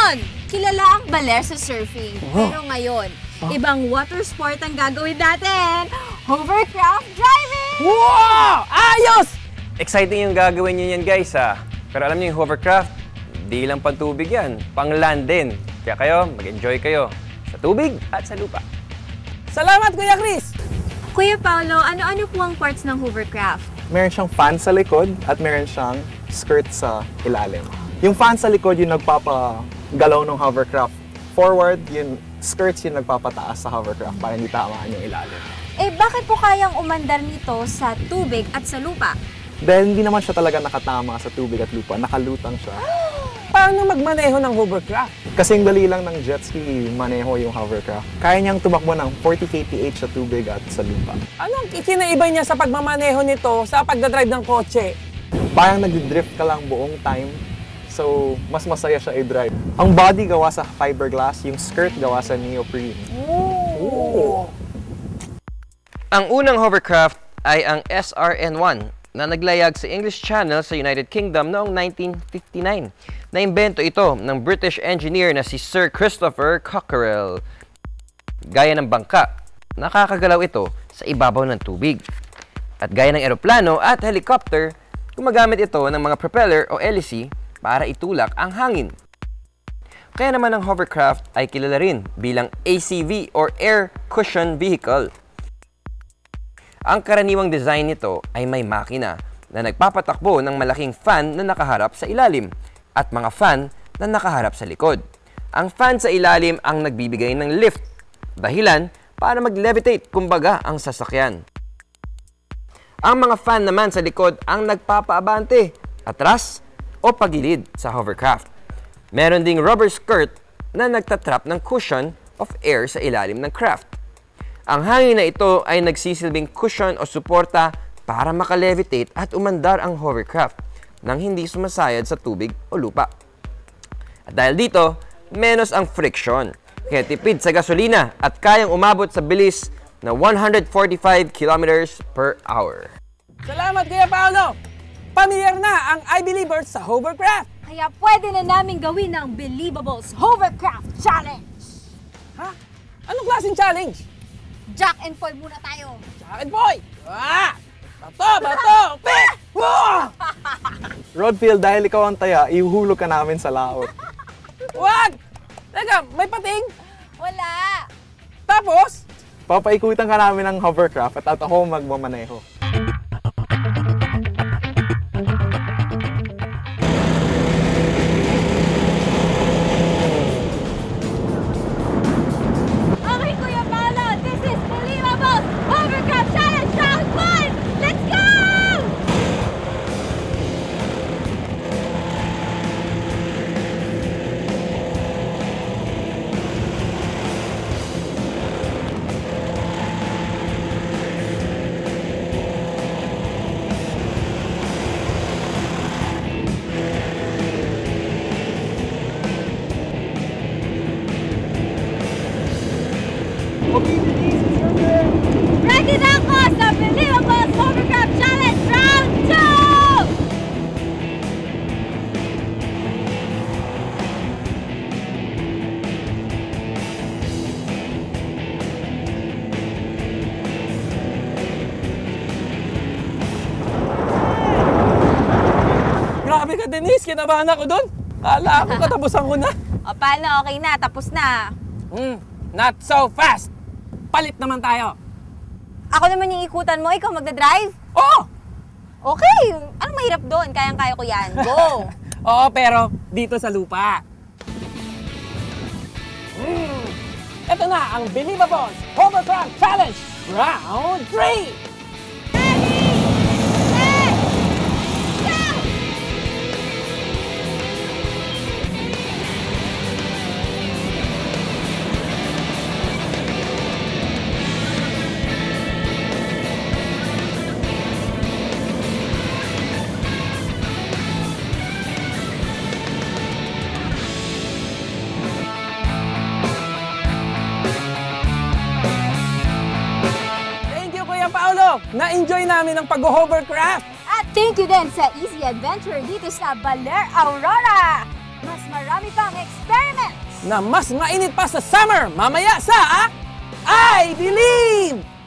Noon, kilala ang Baler sa surfing. Pero ngayon, ibang water sport ang gagawin natin. Hovercraft driving! Wow! Ayos! Exciting yung gagawin niyo yan, guys, ha? Pero alam niyo yung hovercraft, di lang pantubig yan, pang land din. Kaya kayo, mag-enjoy kayo sa tubig at sa lupa. Salamat, Kuya Chris! Kuya Paolo, ano-ano po ang parts ng hovercraft? Meron siyang fan sa likod at meron siyang skirt sa ilalim. Yung fan sa likod yung nagpapagalaw ng hovercraft forward, yung skirts yung nagpapataas sa hovercraft para hindi tamaan yung ilalim. Eh, bakit po kayang umandar nito sa tubig at sa lupa? Dahil hindi naman siya talaga nakatama sa tubig at lupa, nakalutang siya. Paano magmaneho ng hovercraft? Kasing dali lang ng jet ski maneho yung hovercraft. Kaya niyang tumakbo ng 40 kph sa tubig at sa lupa. Anong ikinaiba niya sa pagmamaneho nito sa pagdadrive ng kotse? Parang nag-drift ka lang buong time. So, mas masaya siya i-drive. Ang body gawa sa fiberglass, yung skirt gawa sa neoprene. Oh. Ang unang hovercraft ay ang SRN-1 na naglayag sa English Channel sa United Kingdom noong 1959. Naimbento ito ng British engineer na si Sir Christopher Cockerell. Gaya ng bangka, nakakagalaw ito sa ibabaw ng tubig. At gaya ng eroplano at helicopter, gumagamit ito ng mga propeller o hélice para itulak ang hangin. Kaya naman ang hovercraft ay kilala rin bilang ACV or Air Cushion Vehicle. Ang karaniwang design nito ay may makina na nagpapatakbo ng malaking fan na nakaharap sa ilalim at mga fan na nakaharap sa likod. Ang fan sa ilalim ang nagbibigay ng lift, dahilan para mag-levitate kumbaga ang sasakyan. Ang mga fan naman sa likod ang nagpapaabante, atras o pagilid sa hovercraft. Meron ding rubber skirt na nagtatrap ng cushion of air sa ilalim ng craft. Ang hangin na ito ay nagsisilbing cushion o suporta para makalevitate at umandar ang hovercraft nang hindi sumasayad sa tubig o lupa. At dahil dito, menos ang friction, kaya tipid sa gasolina at kayang umabot sa bilis na 145 kilometers per hour. Salamat, Kuya Paolo! Pamilyar na ang I-Believers sa hovercraft! Kaya pwede na namin gawin ang Believables Hovercraft Challenge! Ha? Anong klaseng challenge? Jack and Paul muna tayo! Jack and Boy! Bato! Pick! Rodfield, dahil ikaw ang taya, ihuhulog ka namin sa laot. Wag! Teka, may pating? Wala! Tapos? Papaikutan ka namin ng hovercraft at ako magmamaneho. Okay, Kuya Paolo! This is Believables Hovercraft Challenge Round 1! Let's go! Ready na ako sa Believables Hovercraft Challenge Round 2! Grabe ka, Denise! Kinabahan ako doon! Kala ko katapusan ko na! O paano? Okay na, tapos na. Not so fast! Palit naman tayo! Ako naman yung ikutan mo, ikaw magdadrive? Oh! Okay, anong mahirap doon? Kayang-kaya ko yan. Go! Oo, pero dito sa lupa. Ito na ang Believables Hovercraft Challenge Round 3! Na-enjoy namin ang pag-hovercraft! At thank you din sa Easy Adventure dito sa Baler, Aurora! Mas marami pang experiments! Na mas mainit pa sa summer mamaya sa I Believe!